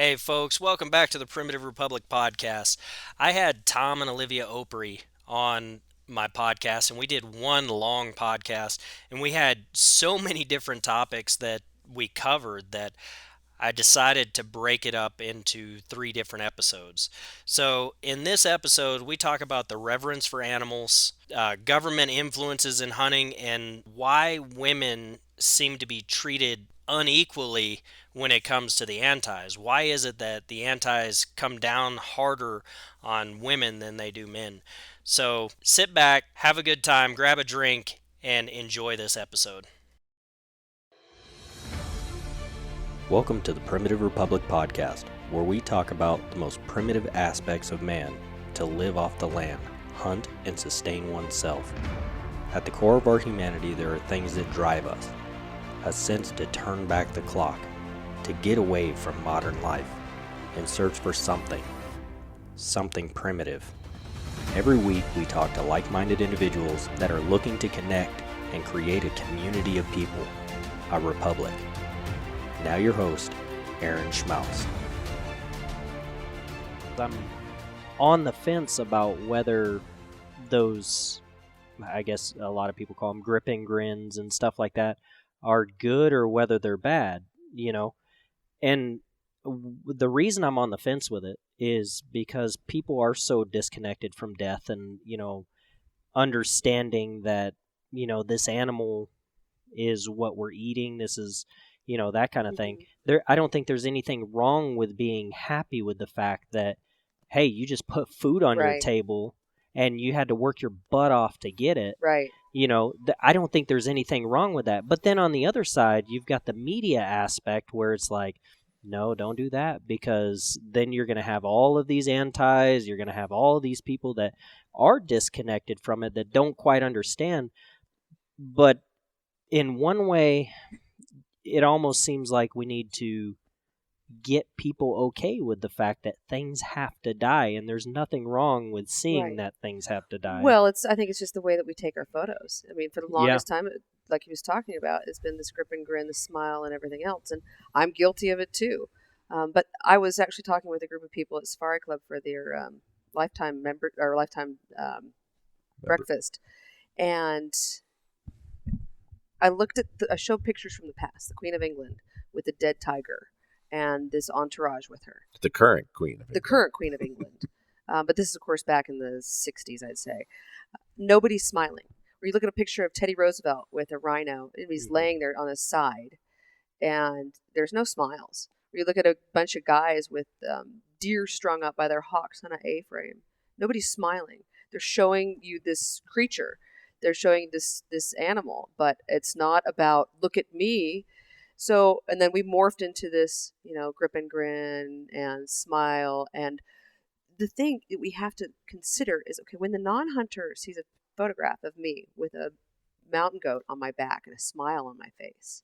Hey, folks, welcome back to the Primitive Republic podcast. I had Tom and Olivia Opre on my podcast, and we did one long podcast, and we had so many different topics that we covered that I decided to break it up into three different episodes. So, in this episode, we talk about the reverence for animals, government influences in hunting, and why women seem to be treated unequally when it comes to the antis. Why is it that the antis come down harder on women than they do men? So, sit back, have a good time, grab a drink, and enjoy this episode. Welcome to the Primitive Republic podcast, where we talk about the most primitive aspects of man to live off the land, hunt, and sustain oneself. At the core of our humanity, there are things that drive us. A sense to turn back the clock, to get away from modern life, and search for something primitive. Every week we talk to like-minded individuals that are looking to connect and create a community of people, a republic. Now your host, Aaron Schmaus. I'm on the fence about whether those, I guess a lot of people call them gripping grins and stuff like that, are good or whether they're bad, And the reason I'm on the fence with it is because people are so disconnected from death and, understanding that, this animal is what we're eating. This is, that kind of thing. I don't think there's anything wrong with being happy with the fact that, hey, you just put food on your table and you had to work your butt off to get it. Right. I don't think there's anything wrong with that. But then on the other side, you've got the media aspect where it's like, no, don't do that, because then you're going to have all of these antis. You're going to have all of these people that are disconnected from it, that don't quite understand. But in one way, it almost seems like we need to get people okay with the fact that things have to die, and there's nothing wrong with seeing that things have to die. Well, I think it's just the way that we take our photos. I mean, for the longest time, like he was talking about, it's been this grip and grin, the smile, and everything else, and I'm guilty of it too. But I was actually talking with a group of people at Safari Club for their lifetime breakfast, and I showed pictures from the past, the Queen of England with the dead tiger and this entourage with her. The current Queen of England. The current Queen of England. But this is, of course, back in the 60s, I'd say. Nobody's smiling. Or you look at a picture of Teddy Roosevelt with a rhino, and he's laying there on his side, and there's no smiles. Or you look at a bunch of guys with deer strung up by their hocks on an A-frame. Nobody's smiling. They're showing you this creature. They're showing this animal, but it's not about, look at me. So, and then we morphed into this, grip and grin and smile. And the thing that we have to consider is, okay, when the non-hunter sees a photograph of me with a mountain goat on my back and a smile on my face,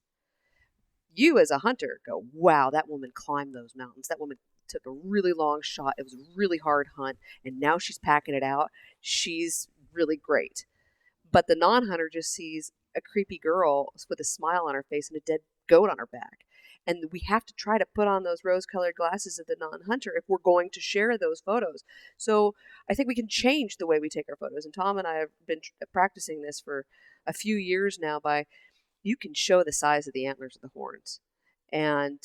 you as a hunter go, wow, that woman climbed those mountains. That woman took a really long shot. It was a really hard hunt. And now she's packing it out. She's really great. But the non-hunter just sees a creepy girl with a smile on her face and a dead goat on her back. And we have to try to put on those rose-colored glasses of the non-hunter if we're going to share those photos. So I think we can change the way we take our photos. And Tom and I have been practicing this for a few years now you can show the size of the antlers of the horns. And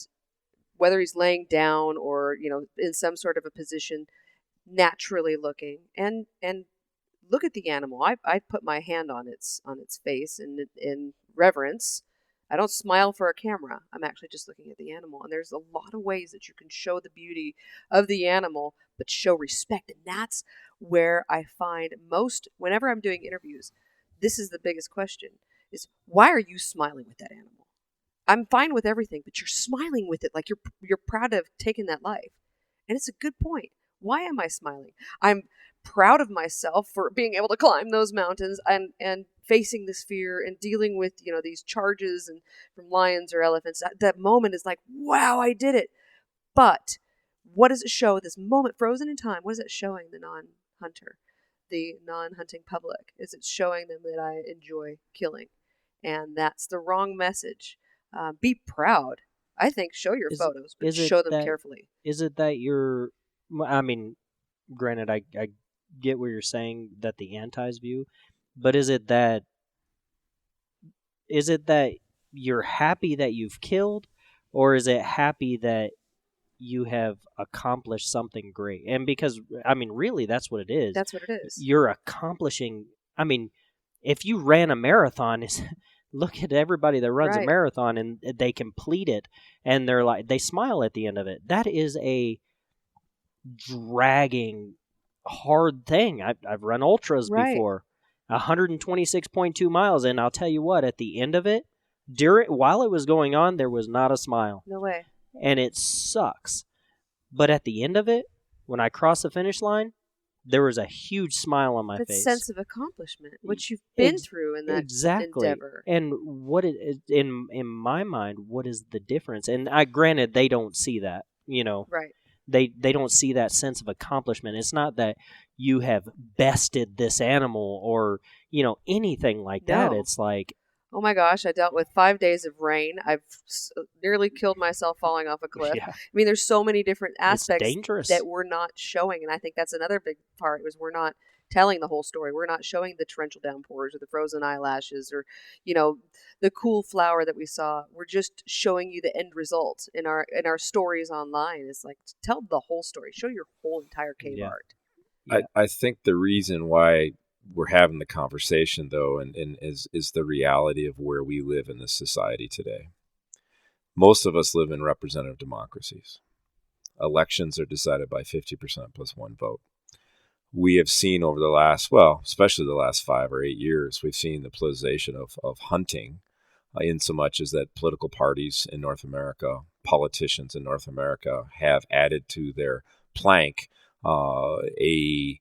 whether he's laying down or, in some sort of a position, naturally looking, and look at the animal. I put my hand on its face in reverence. I don't smile for a camera. I'm actually just looking at the animal. And there's a lot of ways that you can show the beauty of the animal, but show respect. And that's where I find whenever I'm doing interviews, this is the biggest question, is why are you smiling with that animal? I'm fine with everything, but you're smiling with it like you're proud of taking that life. And it's a good point. Why am I smiling? I'm proud of myself for being able to climb those mountains and facing this fear and dealing with, these charges and from lions or elephants. That moment is like, wow, I did it. But what does it show? This moment frozen in time, what is it showing the non-hunter, the non-hunting public? Is it showing them that I enjoy killing? And that's the wrong message. Be proud. I think show your Is photos, but is it show them that carefully. you're? I mean, granted, I get what you're saying that the antis view, but is it that you're happy that you've killed, or is it happy that you have accomplished something great? And because I mean, really, that's what it is. That's what it is. You're accomplishing. I mean, if you ran a marathon, is look at everybody that runs a Right. marathon and they complete it, and they're like they smile at the end of it. That is a dragging, hard thing. I've run ultras Right. before, 126.2 miles, and I'll tell you what, at the end of it, while it was going on, there was not a smile, No way. and it sucks. But at the end of it, when I crossed the finish line, there was a huge smile on my That face. sense of accomplishment, which you've been through in that Exactly. endeavor. And what it is, in my mind, what is the difference? And I granted they don't see that, Right. They don't see that sense of accomplishment. It's not that you have bested this animal or anything like that. No. It's like, Oh my gosh, I dealt with 5 days of rain. I've nearly killed myself falling off a cliff. yeah, I mean, there's so many different it's aspects dangerous. that we're not showing, and I think that's another big part. Was we're not telling the whole story. We're not showing the torrential downpours or the frozen eyelashes or the cool flower that we saw. We're just showing you the end result in our stories online. It's like tell the whole story. Show your whole entire cave Yeah. art. Yeah. I think the reason why we're having the conversation, though, and is the reality of where we live in this society today. Most of us live in representative democracies. Elections are decided by 50% plus one vote. We have seen over the last, especially the last 5 or 8 years, we've seen the politicization of hunting, in so much as that political parties in North America, politicians in North America, have added to their plank a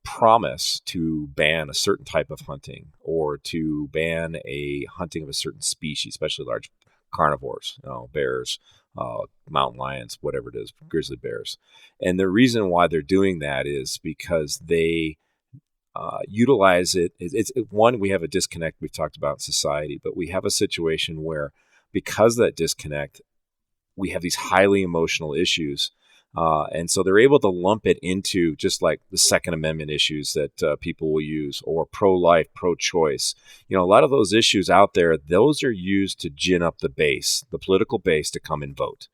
promise to ban a certain type of hunting or to ban a hunting of a certain species, especially large carnivores, bears, mountain lions, whatever it is, grizzly bears. And the reason why they're doing that is because they utilize it. It's one, we have a disconnect we've talked about in society, but we have a situation where because of that disconnect, we have these highly emotional issues. And so they're able to lump it into just like the Second Amendment issues that people will use, or pro-life, pro-choice. A lot of those issues out there, those are used to gin up the base, the political base, to come and vote.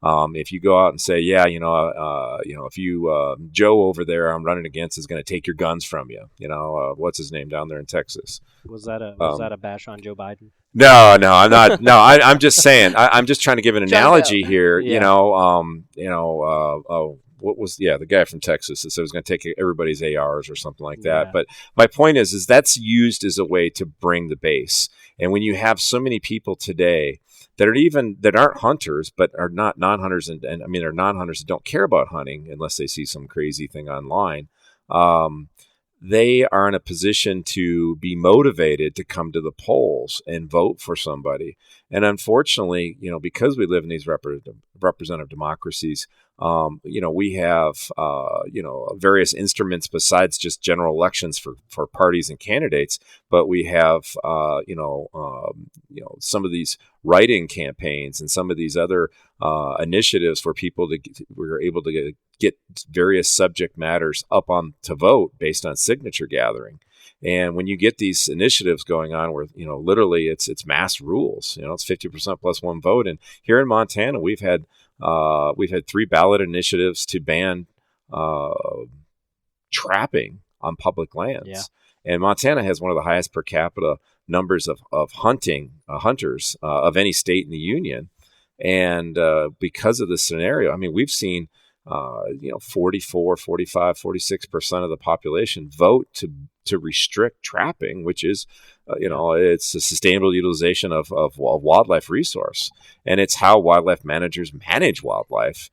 If you go out and say, if you Joe over there I'm running against is going to take your guns from you, what's his name down there in Texas? Was that a bash on Joe Biden? No, I'm not. No, I'm just saying. I'm just trying to give an analogy here. Yeah. What was the guy from Texas that said it was going to take everybody's ARs or something like that. Yeah. But my point is that's used as a way to bring the base. And when you have so many people today that aren't hunters but are not non-hunters, and I mean they're non-hunters that don't care about hunting unless they see some crazy thing online. They are in a position to be motivated to come to the polls and vote for somebody. And unfortunately, because we live in these representative democracies, we have, various instruments besides just general elections for parties and candidates, but we have, some of these write-in campaigns and some of these other initiatives for people we're able to get various subject matters up on to vote based on signature gathering. And when you get these initiatives going on where, literally it's mass rules, it's 50% plus one vote. And here in Montana, we've had 3 ballot initiatives to ban trapping on public lands. Yeah. And Montana has one of the highest per capita numbers of hunters of any state in the union. And because of this scenario, I mean, we've seen 44, 45, 46% of the population vote to restrict trapping, which is, it's a sustainable utilization of wildlife resource. And it's how wildlife managers manage wildlife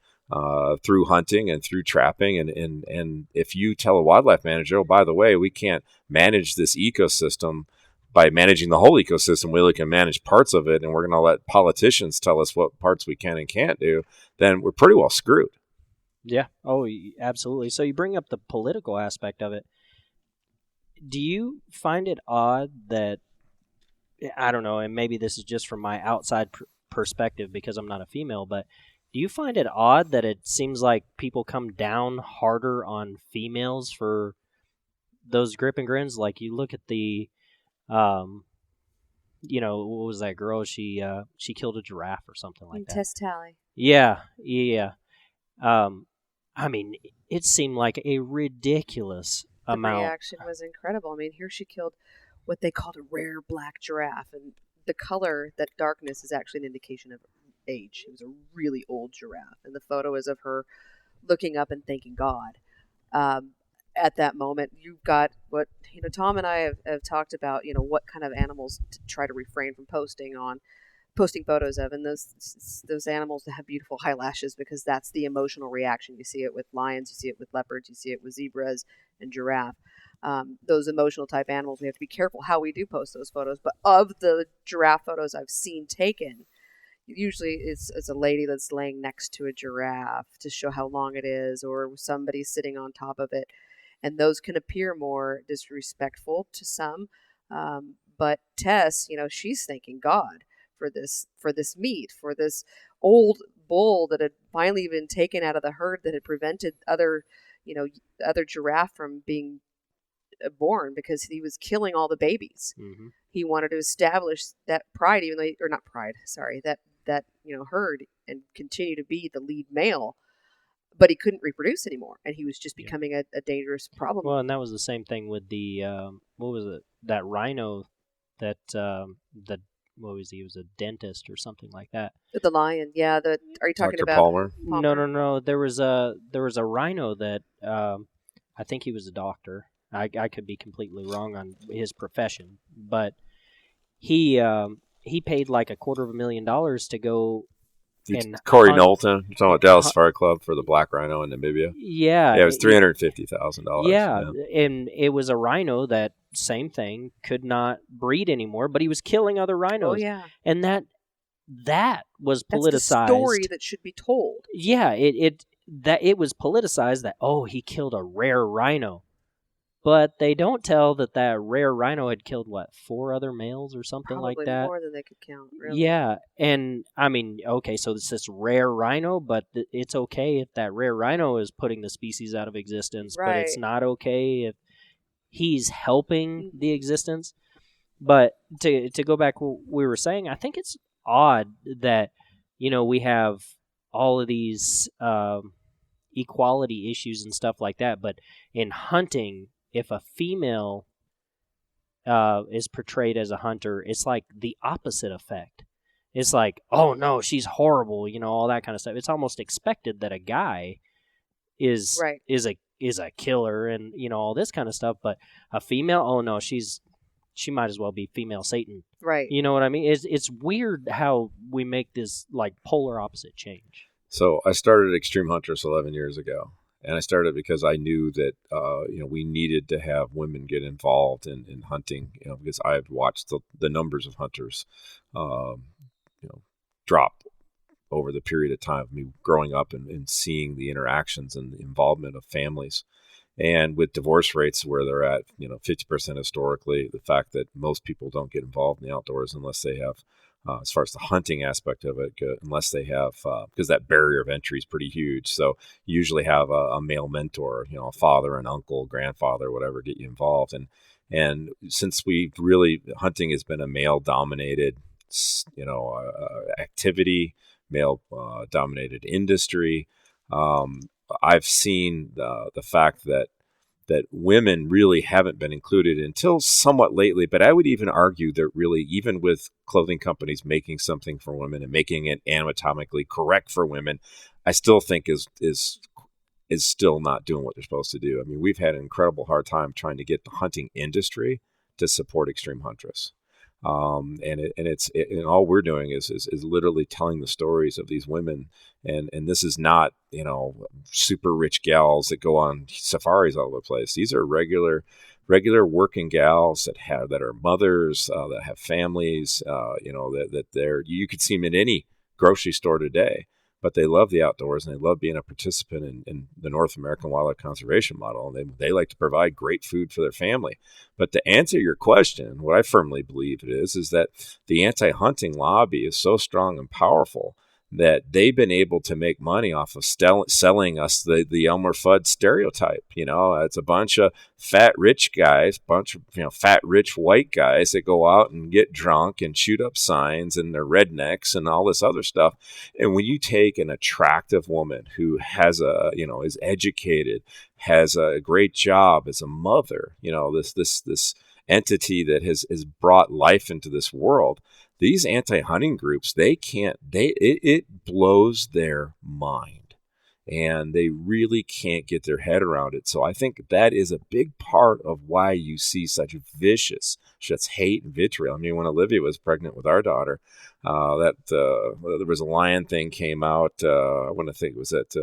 through hunting and through trapping. And if you tell a wildlife manager, oh, by the way, we can't manage this ecosystem by managing the whole ecosystem, we only can manage parts of it, and we're going to let politicians tell us what parts we can and can't do, then we're pretty well screwed. Yeah. Oh, absolutely. So you bring up the political aspect of it. Do you find it odd that, I don't know, and maybe this is just from my outside perspective because I'm not a female, but do you find it odd that it seems like people come down harder on females for those grip and grins? Like you look at the, what was that girl? She killed a giraffe or something like that. Test tally. Yeah. I mean, it seemed like a ridiculous amount. The reaction was incredible. I mean, here she killed what they called a rare black giraffe, and the color, that darkness, is actually an indication of age. It was a really old giraffe, and the photo is of her looking up and thanking God. At that moment, you've got what Tom and I have talked about. What kind of animals to try to refrain from posting photos of, and those animals that have beautiful eyelashes, because that's the emotional reaction. You see it with lions, you see it with leopards, you see it with zebras and giraffe. Those emotional type animals, we have to be careful how we do post those photos. But of the giraffe photos I've seen taken, usually it's a lady that's laying next to a giraffe to show how long it is, or somebody sitting on top of it. And those can appear more disrespectful to some. But Tess, she's thanking God for this meat, for this old bull that had finally been taken out of the herd that had prevented other giraffe from being born, because he was killing all the babies. Mm-hmm. He wanted to establish that pride, that herd, and continue to be the lead male. But he couldn't reproduce anymore, and he was just becoming a dangerous problem. Well, and that was the same thing with the what was it? That rhino that what was he? He was a dentist or something like that. The lion, yeah. Are you talking Dr. about Palmer? No. There was a rhino that I think he was a doctor. I could be completely wrong on his profession, but he paid like $250,000 to go. And Corey Knowlton, you're talking about Dallas Safari Club for the black rhino in Namibia. Yeah, it was $350,000. Yeah, and it was a rhino that same thing could not breed anymore, but he was killing other rhinos. Oh yeah, and that was politicized. That's the story that should be told. Yeah, it was politicized that he killed a rare rhino. But they don't tell that rare rhino had killed, 4 other males or something Probably like that? More than they could count, really. Yeah, and I mean, okay, so it's this rare rhino, but it's okay if that rare rhino is putting the species out of existence, right. But it's not okay if he's helping the existence. But to go back to what we were saying, I think it's odd that, we have all of these equality issues and stuff like that, but in hunting, if a female is portrayed as a hunter, it's like the opposite effect. It's like, oh no, she's horrible, all that kind of stuff. It's almost expected that a guy is a killer and all this kind of stuff, but a female, oh no, she might as well be female Satan. Right. You know what I mean? It's weird how we make this like polar opposite change. So I started Extreme Huntress 11 years ago. And I started because I knew that we needed to have women get involved in hunting. Because I've watched the numbers of hunters, drop over the period of time of me growing up and seeing the interactions and the involvement of families. And with divorce rates where they're at, 50% historically, the fact that most people don't get involved in the outdoors unless they have. As far as the hunting aspect of it, unless they have, because that barrier of entry is pretty huge. So you usually have a male mentor, a father, an uncle, grandfather, whatever, get you involved. And since hunting has been a male-dominated, activity, male-dominated industry, I've seen the fact that women really haven't been included until somewhat lately. But I would even argue that really, even with clothing companies making something for women and making it anatomically correct for women, I still think is still not doing what they're supposed to do. I mean, we've had an incredible hard time trying to get the hunting industry to support Extreme Huntress. And all we're doing is literally telling the stories of these women, and this is not super rich gals that go on safaris all over the place. These are regular working gals that are mothers, that have families. That you could see them in any grocery store today. but they love the outdoors and they love being a participant in the North American wildlife conservation model. And they like to provide great food for their family. But to answer your question, what I firmly believe it is that the anti-hunting lobby is so strong and powerful that they've been able to make money off of selling us the Elmer Fudd stereotype. It's a bunch of fat rich guys, bunch of fat rich white guys that go out and get drunk and shoot up signs, and they're rednecks and all this other stuff. And when you take an attractive woman who has is educated, has a great job as a mother, this entity that has brought life into this world, these anti-hunting groups, it blows their mind, and they really can't get their head around it. So I think that is a big part of why you see such vicious hate and vitriol. I mean, when Olivia was pregnant with our daughter, there was a lion thing came out. I want to think it was at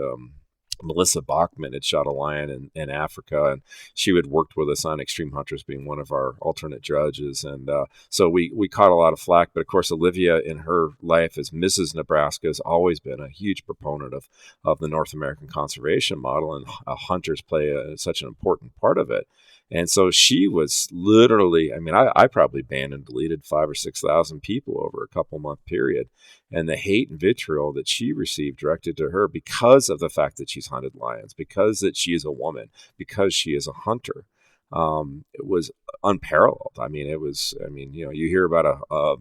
Melissa Bachman had shot a lion in Africa, and she had worked with us on Extreme Hunters, being one of our alternate judges. And so we caught a lot of flack. But of course, Olivia, in her life as Mrs. Nebraska, has always been a huge proponent of the North American conservation model, and hunters play such an important part of it. And so she was literally, I mean, I probably banned and deleted 5,000 or 6,000 people over a couple-month period. And the hate and vitriol that she received directed to her because of the fact that she's hunted lions, because that she is a woman, because she is a hunter, it was unparalleled. I mean, you hear about a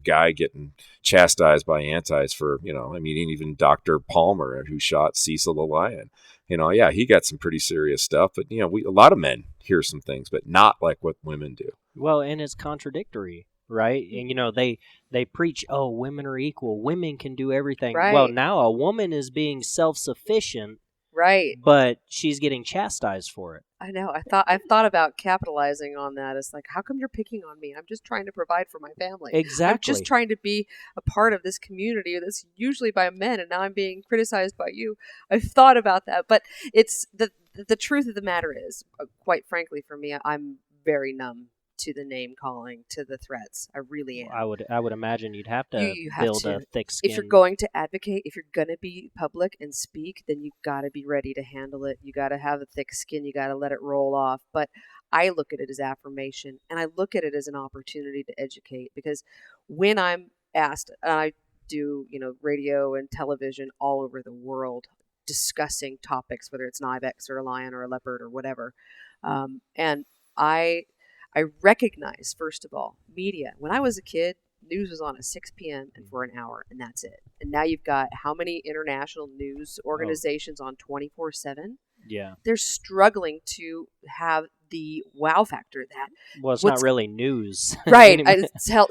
guy getting chastised by antis for, even Dr. Palmer, who shot Cecil the lion. He got some pretty serious stuff, but a lot of men hear some things, but not like what women do. Well, and it's contradictory, right? And they preach, oh, women are equal, women can do everything. Right. Well, now a woman is being self-sufficient, right? But she's getting chastised for it. I know. I've thought about capitalizing on that. It's like, how come you're picking on me? I'm just trying to provide for my family. Exactly. I'm just trying to be a part of this community that's usually by men, and now I'm being criticized by you. I've thought about that, but it's the truth of the matter is, quite frankly, for me, I'm very numb to the name calling, to the threats. I really am. I would imagine you'd have to build a thick skin. If you're going to advocate, if you're going to be public and speak, then you've got to be ready to handle it. You got to have a thick skin. You got to let it roll off. But I look at it as affirmation, and I look at it as an opportunity to educate, because when I'm asked, I do, radio and television all over the world discussing topics, whether it's an ibex or a lion or a leopard or whatever. And I recognize, first of all, media. When I was a kid, news was on at 6 p.m. and for an hour, and that's it. And now you've got how many international news organizations on 24/7? Yeah. They're struggling to have the wow factor that. Well, it's not really news. Right.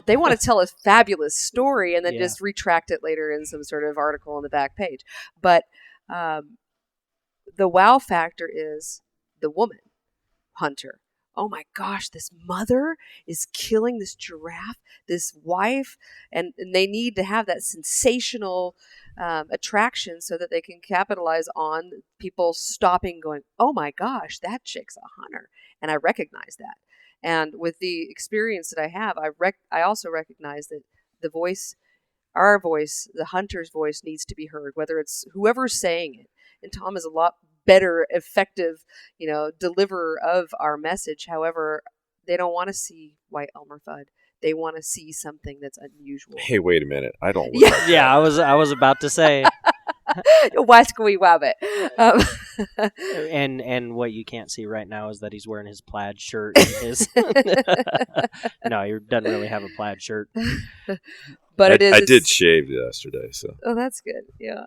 They want to tell a fabulous story and then just retract it later in some sort of article on the back page. But the wow factor is the woman hunter. Oh my gosh, this mother is killing this giraffe, this wife, and they need to have that sensational attraction so that they can capitalize on people stopping, going, oh my gosh, that chick's a hunter. And I recognize that. And with the experience that I have, I also recognize that the voice, our voice, the hunter's voice, needs to be heard, whether it's whoever's saying it. And Tom is a lot better, effective, deliverer of our message. However, they don't want to see white Elmer Fudd. They want to see something that's unusual. Hey, wait a minute! I don't. Look like yeah, I was about to say. Wasquey Wabbit. And what you can't see right now is that he's wearing his plaid shirt. And his no, he doesn't really have a plaid shirt. But I did shave yesterday, so. Oh, that's good. Yeah.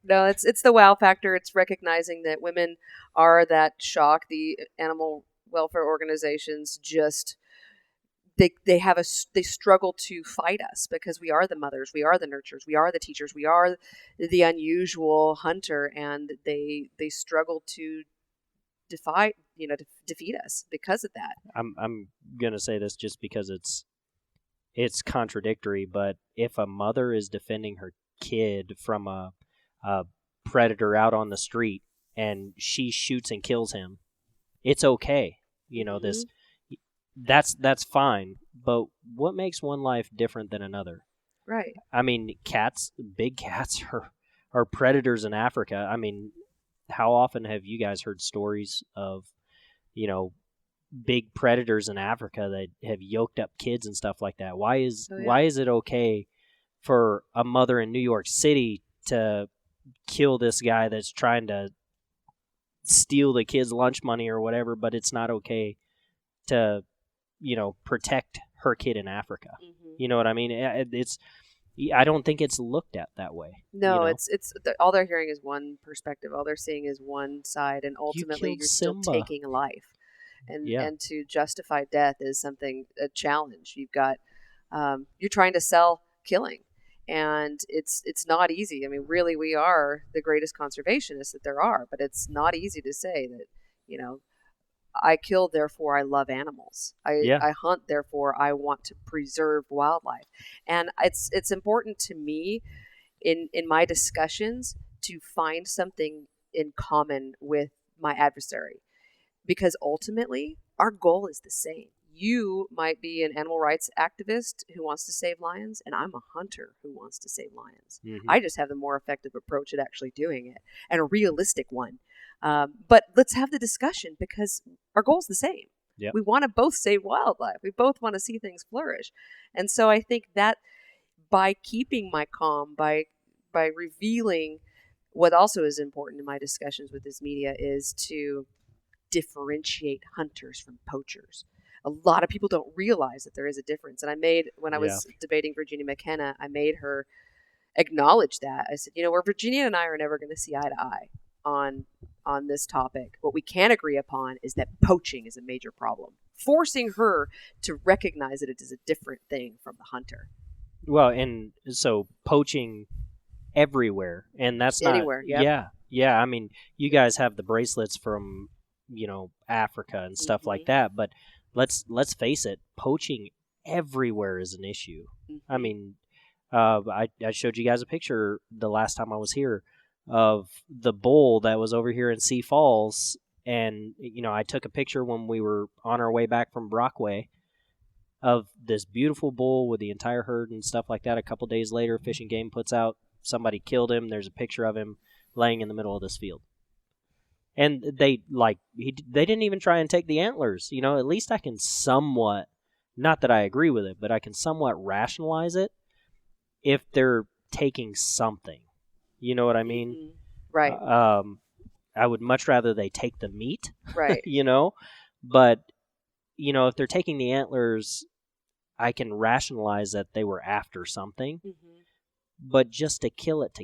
No, it's the wow factor. It's recognizing that women are that shock. The animal welfare organizations just they struggle to fight us, because we are the mothers, we are the nurturers, we are the teachers, we are the unusual hunter, and they struggle to defeat us because of that. I'm gonna say this just because it's contradictory, but if a mother is defending her kid from a predator out on the street and she shoots and kills him, it's okay. That's fine. But what makes one life different than another? Right. I mean, big cats are predators in Africa. I mean, how often have you guys heard stories of, big predators in Africa that have yoked up kids and stuff like that? Why is it okay for a mother in New York City to kill this guy that's trying to steal the kid's lunch money or whatever, but it's not okay to, protect her kid in Africa? Mm-hmm. You know what I mean? I don't think it's looked at that way. No, it's all they're hearing is one perspective. All they're seeing is one side, and ultimately you're still taking a life. And to justify death is a challenge. You've got you're trying to sell killing, and it's not easy. I mean, really, we are the greatest conservationists that there are, but it's not easy to say that, I kill, therefore I love animals. I hunt, therefore I want to preserve wildlife. And it's important to me in my discussions to find something in common with my adversary, because ultimately our goal is the same. You might be an animal rights activist who wants to save lions, and I'm a hunter who wants to save lions. Mm-hmm. I just have the more effective approach at actually doing it, and a realistic one. But let's have the discussion, because our goal is the same. Yep. We want to both save wildlife. We both want to see things flourish. And so I think that by keeping my calm, by revealing what also is important in my discussions with this media is to differentiate hunters from poachers. A lot of people don't realize that there is a difference. And when I was debating Virginia McKenna, I made her acknowledge that. I said, where Virginia and I are never going to see eye to eye on this topic. What we can agree upon is that poaching is a major problem. Forcing her to recognize that it is a different thing from the hunter. Well, and so poaching everywhere, and that's not anywhere. Yep. Yeah. I mean, you guys have the bracelets from Africa and stuff like that, but let's face it, poaching everywhere is an issue. Mm-hmm. I mean, I showed you guys a picture the last time I was here of the bull that was over here in Sioux Falls, and I took a picture when we were on our way back from Brockway of this beautiful bull with the entire herd and stuff like that. A couple days later, Fish and Game puts out somebody killed him. There's a picture of him laying in the middle of this field. And they didn't even try and take the antlers. At least I can somewhat, not that I agree with it, but I can somewhat rationalize it if they're taking something. You know what I mean? Mm-hmm. Right. I would much rather they take the meat. Right. But if they're taking the antlers, I can rationalize that they were after something. Mm-hmm. But just to kill it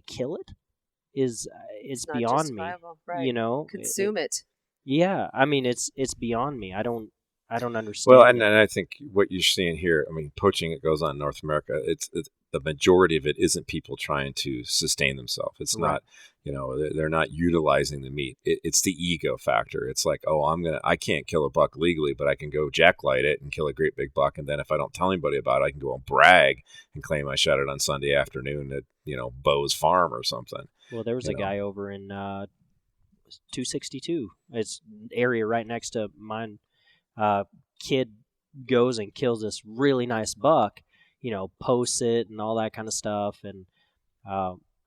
is beyond me. Right. Consume it. Yeah, I mean it's beyond me. I don't understand. Well, and I think what you're seeing here, I mean, poaching, it goes on in North America. It's the majority of it isn't people trying to sustain themselves. It's right. not, they're not utilizing the meat. It's the ego factor. It's like, I can't kill a buck legally, but I can go jacklight it and kill a great big buck. And then if I don't tell anybody about it, I can go and brag and claim I shot it on Sunday afternoon at, Bo's farm or something. Well, there was a guy over in 262. It's an area right next to mine. Kid goes and kills this really nice buck, posts it and all that kind of stuff. And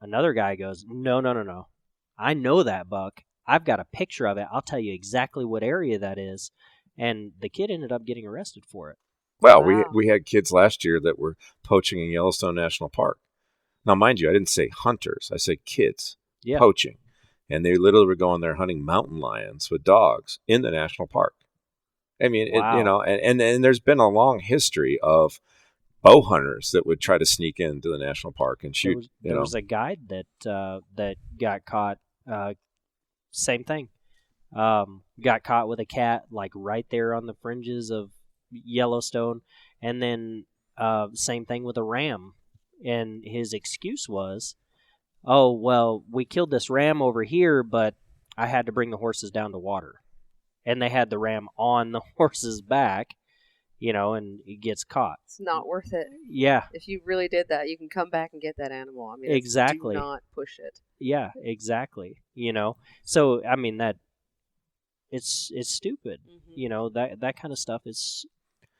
another guy goes, no. I know that buck. I've got a picture of it. I'll tell you exactly what area that is. And the kid ended up getting arrested for it. Well, wow. we had kids last year that were poaching in Yellowstone National Park. Now, mind you, I didn't say hunters. I said kids poaching. And they literally were going there hunting mountain lions with dogs in the national park. I mean, wow. and there's been a long history of bow hunters that would try to sneak into the national park and shoot. There was a guide that got caught. Same thing. Got caught with a cat like right there on the fringes of Yellowstone, and then same thing with a ram. And his excuse was, "Oh well, we killed this ram over here, but I had to bring the horses down to water." And they had the ram on the horse's back, and it gets caught. It's not worth it. Yeah. If you really did that, you can come back and get that animal. I mean, exactly. Do not push it. Yeah, exactly. So I mean it's stupid. Mm-hmm. That kind of stuff is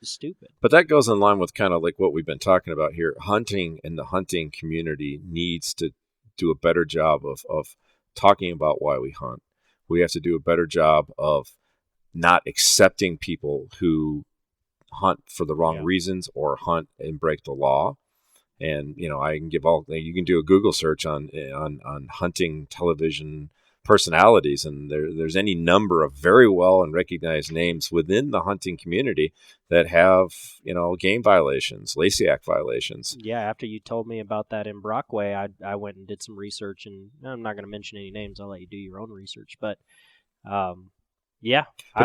stupid. But that goes in line with kind of like what we've been talking about here. Hunting and the hunting community needs to do a better job of talking about why we hunt. We have to do a better job of not accepting people who hunt for the wrong reasons or hunt and break the law. And I can you can do a Google search on hunting television personalities, and there's any number of very well and recognized names within the hunting community that have game violations, Lacey Act violations. Yeah, after you told me about that in Brockway, I went and did some research, and I'm not going to mention any names. I'll let you do your own research, but I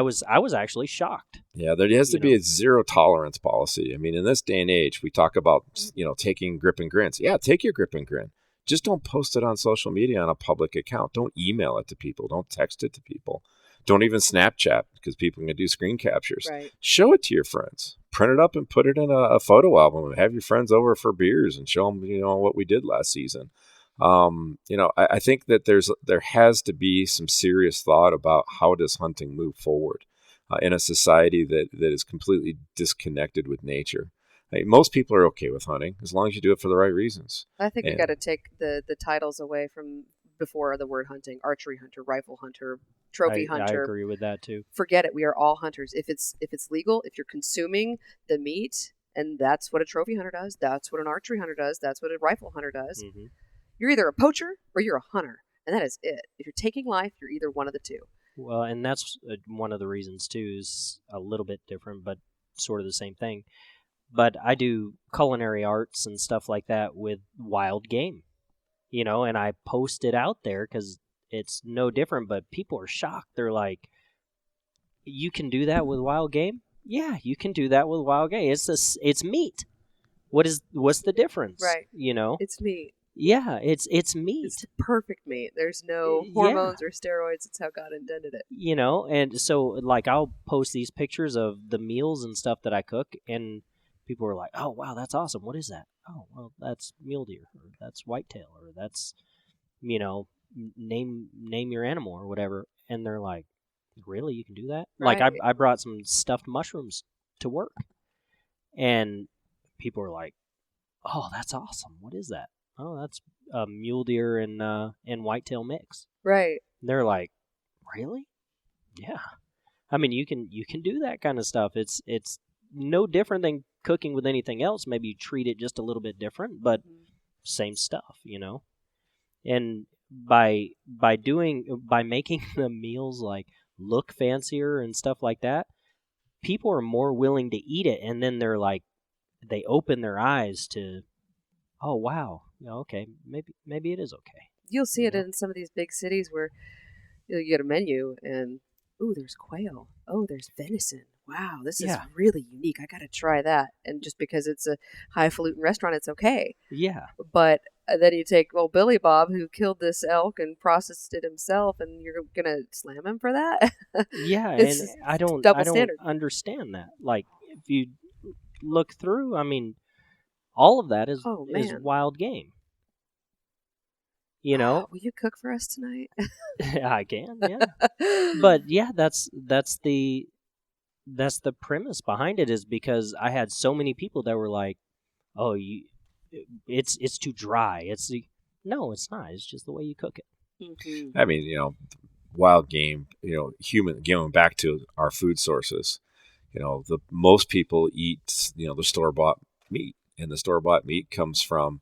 was actually shocked. Yeah, there has to be a zero tolerance policy. I mean, in this day and age, we talk about taking grip and grins. Yeah, take your grip and grin. Just don't post it on social media on a public account. Don't email it to people. Don't text it to people. Don't even Snapchat, because people can do screen captures. Right. Show it to your friends. Print it up and put it in a photo album and have your friends over for beers and show them what we did last season. I think that there has to be some serious thought about how does hunting move forward in a society that is completely disconnected with nature. Most people are okay with hunting as long as you do it for the right reasons. I think we got to take the titles away from before the word hunting: archery hunter, rifle hunter, trophy hunter. I agree with that too. Forget it. We are all hunters. If it's legal, if you're consuming the meat, and that's what a trophy hunter does, that's what an archery hunter does, that's what a rifle hunter does. Mm-hmm. You're either a poacher or you're a hunter, and that is it. If you're taking life, you're either one of the two. Well, and that's one of the reasons too, is a little bit different, but sort of the same thing. But I do culinary arts and stuff like that with wild game, and I post it out there because it's no different, but people are shocked. They're like, you can do that with wild game? Yeah, you can do that with wild game. It's meat. What's the difference? Right. It's meat. Yeah, it's meat. It's perfect meat. There's no hormones or steroids. It's how God intended it. And so like I'll post these pictures of the meals and stuff that I cook, and people are like, "Oh, wow, that's awesome. What is that?" "Oh, well, that's mule deer, or that's whitetail, or that's name your animal or whatever." And they're like, "Really? You can do that?" Right. Like I brought some stuffed mushrooms to work, and people are like, "Oh, that's awesome. What is that?" "Oh, that's a mule deer and whitetail mix." Right. And they're like, "Really?" "Yeah." I mean, you can do that kind of stuff. It's no different than cooking with anything else. Maybe you treat it just a little bit different, but same stuff, And by making the meals like look fancier and stuff like that, people are more willing to eat it, and then they're like, they open their eyes to, oh wow, okay, maybe it is okay. You'll see it in some of these big cities where you get a menu and there's quail, there's venison. Wow, this is really unique. I got to try that. And just because it's a highfalutin restaurant, it's okay. Yeah. But then you take Billy Bob, who killed this elk and processed it himself, and you're gonna slam him for that? Yeah, and I don't understand that. Like, if you look through, I mean, all of that is wild game. Will you cook for us tonight? I can, yeah. But yeah, that's the premise behind it, is because I had so many people that were like, "Oh, it's too dry." No, it's not. It's just the way you cook it. Mm-hmm. I mean, wild game. Human. Going back to our food sources, most people eat the store-bought meat, and the store-bought meat comes from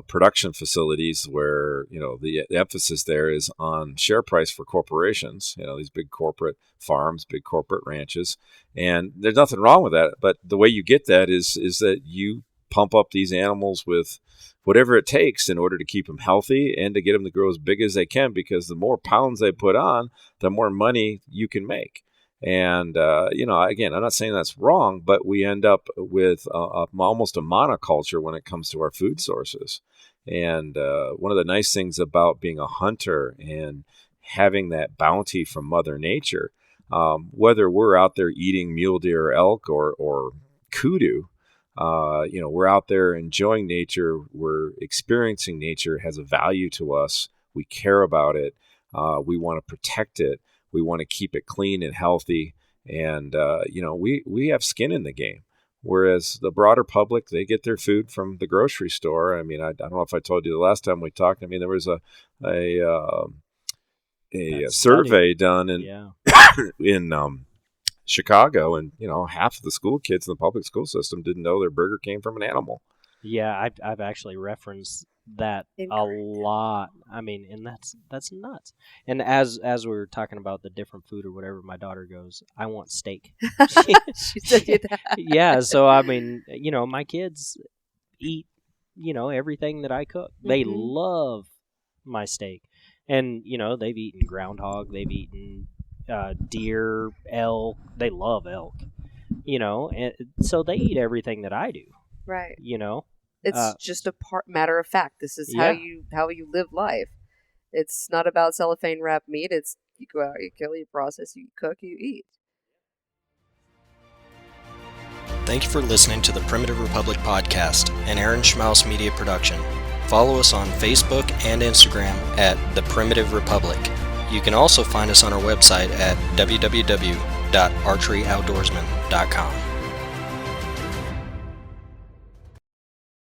production facilities where the emphasis there is on share price for corporations, these big corporate farms, big corporate ranches, and there's nothing wrong with that. But the way you get that is that you pump up these animals with whatever it takes in order to keep them healthy and to get them to grow as big as they can, because the more pounds they put on, the more money you can make. And, again, I'm not saying that's wrong, but we end up with almost a monoculture when it comes to our food sources. And one of the nice things about being a hunter and having that bounty from Mother Nature, whether we're out there eating mule deer or elk or kudu, we're out there enjoying nature. We're experiencing nature. It has a value to us. We care about it. We want to protect it. We want to keep it clean and healthy, and we have skin in the game. Whereas the broader public, they get their food from the grocery store. I mean, I don't know if I told you the last time we talked. I mean, there was a survey done in Chicago, and half of the school kids in the public school system didn't know their burger came from an animal. Yeah, I've actually referenced that a lot. I mean, and that's nuts. And as we were talking about the different food or whatever, my daughter goes, "I want steak." She said that. Yeah, so I mean, my kids eat, everything that I cook. They love my steak, and they've eaten groundhog, they've eaten deer, elk. They love elk, and so they eat everything that I do. Right. It's just a matter of fact. This is how you live life. It's not about cellophane wrapped meat. It's you go out, you kill, you process, you cook, you eat. Thank you for listening to the Primitive Republic podcast, an Aaron Schmaus media production. Follow us on Facebook and Instagram at The Primitive Republic. You can also find us on our website at www.archeryoutdoorsman.com.